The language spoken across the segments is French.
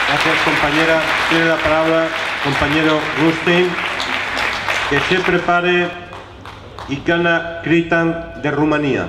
Gracias, compañera. Tiene la palabra compañero Rustin. Que se prepare Icana Critan de Rumanía.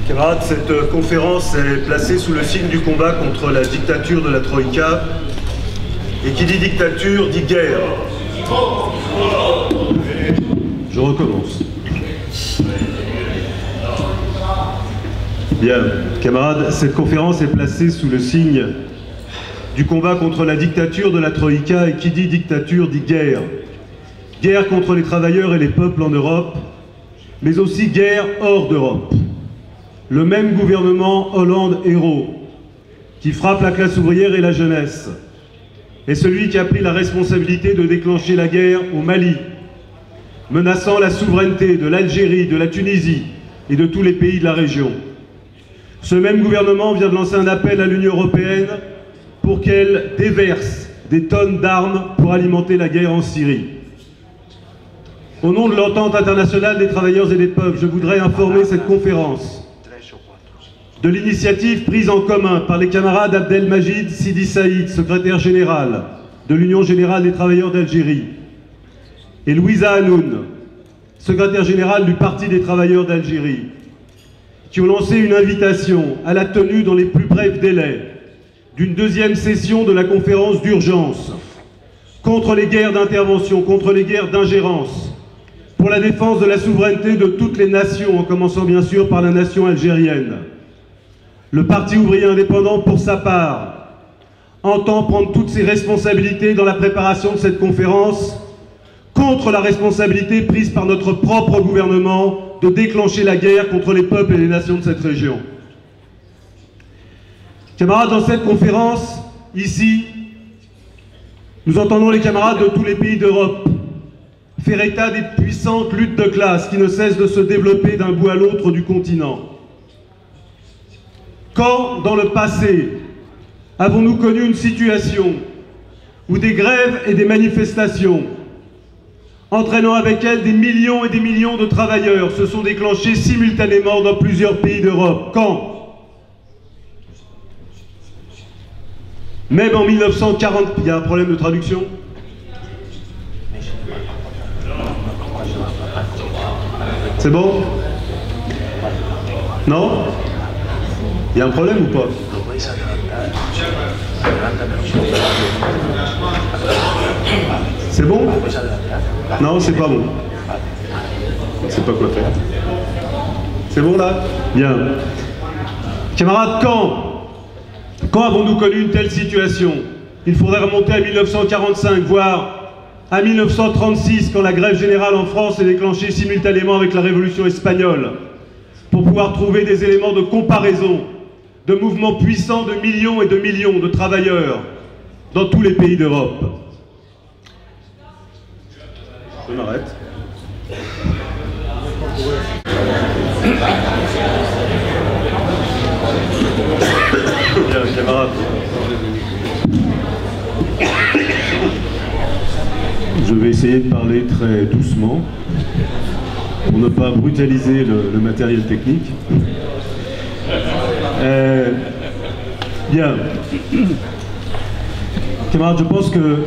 Camarades, cette conférence est placée sous le signe du combat contre la dictature de la Troïka. Et qui dit dictature dit guerre. Je recommence. Bien, camarades, cette conférence est placée sous le signe du combat contre la dictature de la Troïka. Et qui dit dictature dit guerre. Guerre contre les travailleurs et les peuples en Europe, mais aussi guerre hors d'Europe. Le même gouvernement Hollande-Hérault, qui frappe la classe ouvrière et la jeunesse, est celui qui a pris la responsabilité de déclencher la guerre au Mali, menaçant la souveraineté de l'Algérie, de la Tunisie et de tous les pays de la région. Ce même gouvernement vient de lancer un appel à l'Union européenne pour qu'elle déverse des tonnes d'armes pour alimenter la guerre en Syrie. Au nom de l'Entente internationale des travailleurs et des peuples, je voudrais informer cette conférence de l'initiative prise en commun par les camarades Abdelmajid Sidi Saïd, secrétaire général de l'Union générale des travailleurs d'Algérie, et Louisa Hanoun, secrétaire générale du Parti des travailleurs d'Algérie, qui ont lancé une invitation à la tenue dans les plus brefs délais d'une deuxième session de la conférence d'urgence contre les guerres d'intervention, contre les guerres d'ingérence, pour la défense de la souveraineté de toutes les nations, en commençant bien sûr par la nation algérienne. Le Parti ouvrier indépendant, pour sa part, entend prendre toutes ses responsabilités dans la préparation de cette conférence contre la responsabilité prise par notre propre gouvernement de déclencher la guerre contre les peuples et les nations de cette région. Camarades, dans cette conférence, ici, nous entendons les camarades de tous les pays d'Europe faire état des puissantes luttes de classe qui ne cessent de se développer d'un bout à l'autre du continent. Quand, dans le passé, avons-nous connu une situation où des grèves et des manifestations, entraînant avec elles des millions et des millions de travailleurs, se sont déclenchées simultanément dans plusieurs pays d'Europe? Quand? Même en 1940, il y a un problème de traduction? C'est bon? Non? Il y a un problème ou pas? C'est bon? Non, c'est pas bon. C'est pas quoi faire. C'est bon là? Bien. Camarades, quand avons-nous connu une telle situation? Il faudrait remonter à 1945, voire à 1936, quand la grève générale en France est déclenchée simultanément avec la Révolution espagnole, pour pouvoir trouver des éléments de comparaison de mouvements puissants de millions et de millions de travailleurs dans tous les pays d'Europe. Je m'arrête. Bien, camarades. Je vais essayer de parler très doucement pour ne pas brutaliser le matériel technique. Bien. Camarades, je pense que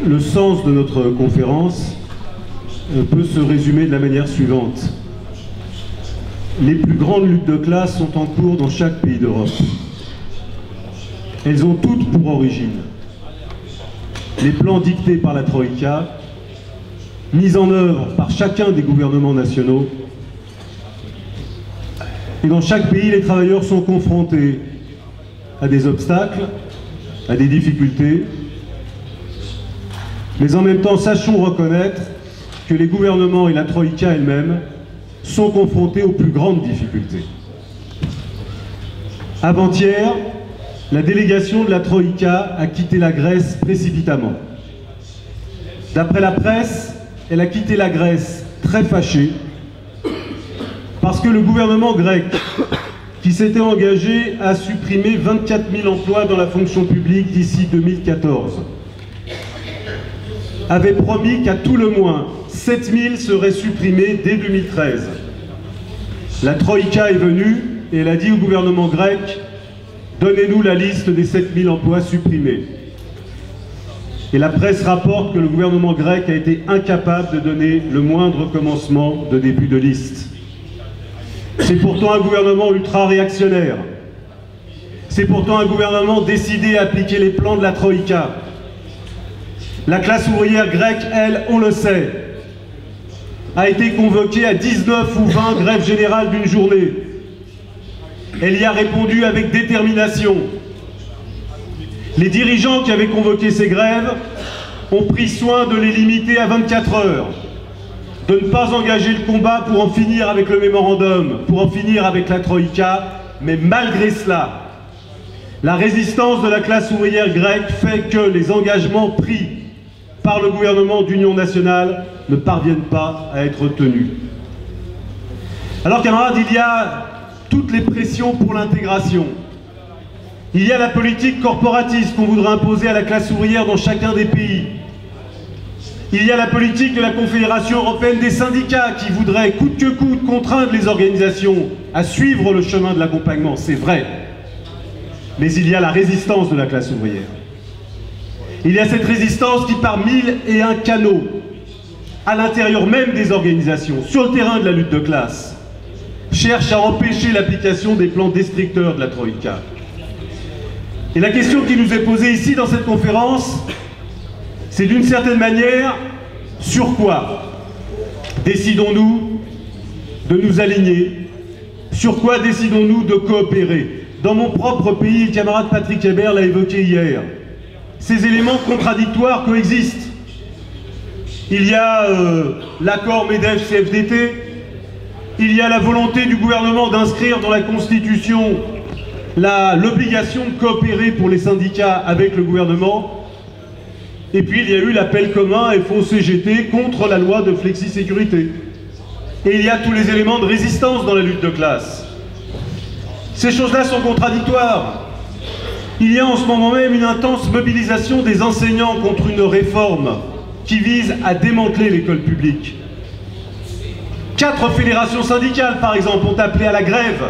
le sens de notre conférence peut se résumer de la manière suivante. Les plus grandes luttes de classe sont en cours dans chaque pays d'Europe. Elles ont toutes pour origine les plans dictés par la Troïka, mis en œuvre par chacun des gouvernements nationaux. Et dans chaque pays, les travailleurs sont confrontés à des obstacles, à des difficultés. Mais en même temps, sachons reconnaître que les gouvernements et la Troïka elle-même sont confrontés aux plus grandes difficultés. Avant-hier, la délégation de la Troïka a quitté la Grèce précipitamment. D'après la presse, elle a quitté la Grèce très fâchée parce que le gouvernement grec, qui s'était engagé à supprimer 24 000 emplois dans la fonction publique d'ici 2014, avait promis qu'à tout le moins 7000 seraient supprimés dès 2013. La Troïka est venue et elle a dit au gouvernement grec « Donnez-nous la liste des 7000 emplois supprimés ». Et la presse rapporte que le gouvernement grec a été incapable de donner le moindre commencement de début de liste. C'est pourtant un gouvernement ultra-réactionnaire. C'est pourtant un gouvernement décidé à appliquer les plans de la Troïka. La classe ouvrière grecque, elle, on le sait, a été convoquée à 19 ou 20 grèves générales d'une journée. Elle y a répondu avec détermination. Les dirigeants qui avaient convoqué ces grèves ont pris soin de les limiter à 24 heures, de ne pas engager le combat pour en finir avec le mémorandum, pour en finir avec la Troïka, mais malgré cela, la résistance de la classe ouvrière grecque fait que les engagements pris par le gouvernement d'union nationale ne parviennent pas à être tenus. Alors camarades, il y a toutes les pressions pour l'intégration. Il y a la politique corporatiste qu'on voudrait imposer à la classe ouvrière dans chacun des pays. Il y a la politique de la Confédération européenne des syndicats qui voudrait coûte que coûte contraindre les organisations à suivre le chemin de l'accompagnement, c'est vrai. Mais il y a la résistance de la classe ouvrière. Il y a cette résistance qui, par 1001 canaux, à l'intérieur même des organisations, sur le terrain de la lutte de classe, cherche à empêcher l'application des plans destructeurs de la Troïka. Et la question qui nous est posée ici dans cette conférence, c'est d'une certaine manière, sur quoi décidons-nous de nous aligner? Sur quoi décidons-nous de coopérer? Dans mon propre pays, le camarade Patrick Hébert l'a évoqué hier. Ces éléments contradictoires coexistent. Il y a l'accord MEDEF-CFDT, il y a la volonté du gouvernement d'inscrire dans la Constitution l'obligation de coopérer pour les syndicats avec le gouvernement, et puis il y a eu l'appel commun FO-CGT contre la loi de flexi-sécurité. Et il y a tous les éléments de résistance dans la lutte de classe. Ces choses-là sont contradictoires. Il y a en ce moment même une intense mobilisation des enseignants contre une réforme qui vise à démanteler l'école publique. 4 fédérations syndicales, par exemple, ont appelé à la grève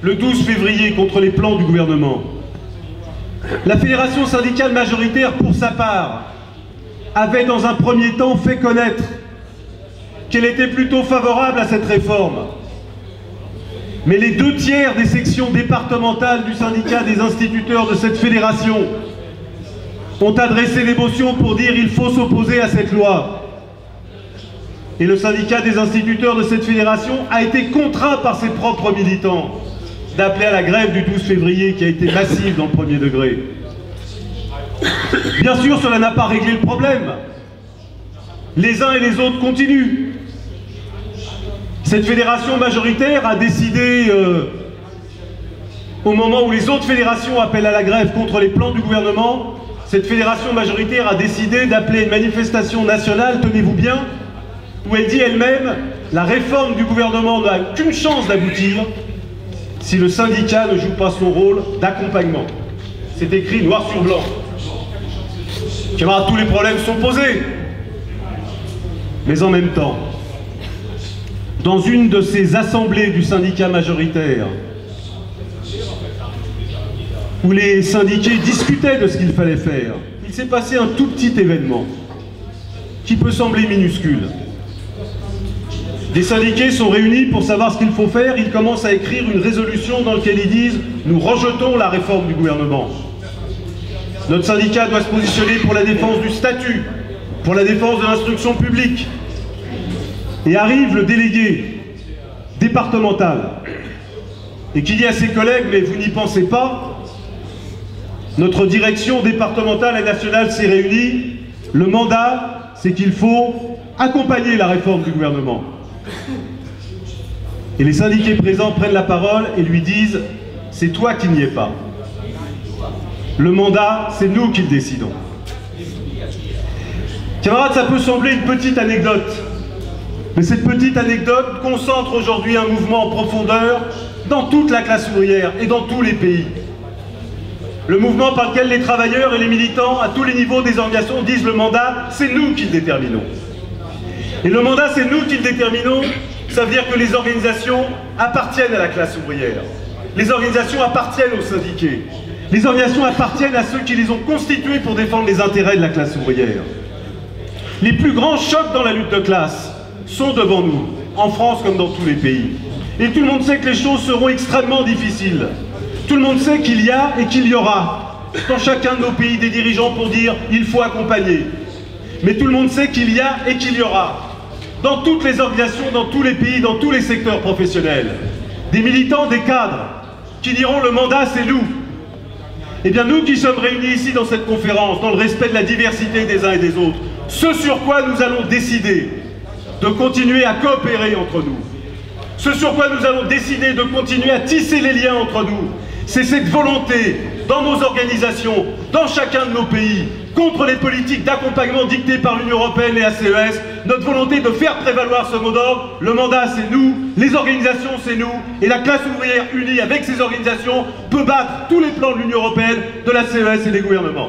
le 12 février contre les plans du gouvernement. La fédération syndicale majoritaire, pour sa part, avait dans un premier temps fait connaître qu'elle était plutôt favorable à cette réforme. Mais les 2/3 des sections départementales du syndicat des instituteurs de cette fédération ont adressé des motions pour dire qu'il faut s'opposer à cette loi. Et le syndicat des instituteurs de cette fédération a été contraint par ses propres militants d'appeler à la grève du 12 février qui a été massive dans le premier degré. Bien sûr, cela n'a pas réglé le problème. Les uns et les autres continuent. Cette fédération majoritaire a décidé, au moment où les autres fédérations appellent à la grève contre les plans du gouvernement, cette fédération majoritaire a décidé d'appeler une manifestation nationale, tenez-vous bien, où elle dit elle-même « La réforme du gouvernement n'a qu'une chance d'aboutir si le syndicat ne joue pas son rôle d'accompagnement. » C'est écrit noir sur blanc. Tous les problèmes sont posés. Mais en même temps, dans une de ces assemblées du syndicat majoritaire, où les syndiqués discutaient de ce qu'il fallait faire, il s'est passé un tout petit événement qui peut sembler minuscule. Des syndiqués sont réunis pour savoir ce qu'il faut faire. Ils commencent à écrire une résolution dans laquelle ils disent « Nous rejetons la réforme du gouvernement. Notre syndicat doit se positionner pour la défense du statut, pour la défense de l'instruction publique. » Et arrive le délégué départemental et qui dit à ses collègues « Mais vous n'y pensez pas, notre direction départementale et nationale s'est réunie, le mandat c'est qu'il faut accompagner la réforme du gouvernement. » Et les syndiqués présents prennent la parole et lui disent « C'est toi qui n'y es pas. Le mandat, c'est nous qui le décidons. » Camarades, ça peut sembler une petite anecdote, mais cette petite anecdote concentre aujourd'hui un mouvement en profondeur dans toute la classe ouvrière et dans tous les pays. Le mouvement par lequel les travailleurs et les militants à tous les niveaux des organisations disent le mandat, c'est nous qui le déterminons. Et le mandat, c'est nous qui le déterminons, ça veut dire que les organisations appartiennent à la classe ouvrière. Les organisations appartiennent aux syndiqués. Les organisations appartiennent à ceux qui les ont constituées pour défendre les intérêts de la classe ouvrière. Les plus grands chocs dans la lutte de classe sont devant nous, en France comme dans tous les pays. Et tout le monde sait que les choses seront extrêmement difficiles. Tout le monde sait qu'il y a et qu'il y aura dans chacun de nos pays des dirigeants pour dire « il faut accompagner ». Mais tout le monde sait qu'il y a et qu'il y aura dans toutes les organisations, dans tous les pays, dans tous les secteurs professionnels, des militants, des cadres qui diront « le mandat c'est nous ». Eh bien nous qui sommes réunis ici dans cette conférence, dans le respect de la diversité des uns et des autres, ce sur quoi nous allons décider de continuer à coopérer entre nous, ce sur quoi nous allons décider de continuer à tisser les liens entre nous, c'est cette volonté dans nos organisations, dans chacun de nos pays, contre les politiques d'accompagnement dictées par l'Union européenne et la CES, notre volonté de faire prévaloir ce mot d'ordre. Le mandat c'est nous, les organisations c'est nous, et la classe ouvrière unie avec ces organisations peut battre tous les plans de l'Union européenne, de la CES et des gouvernements.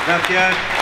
Gracias.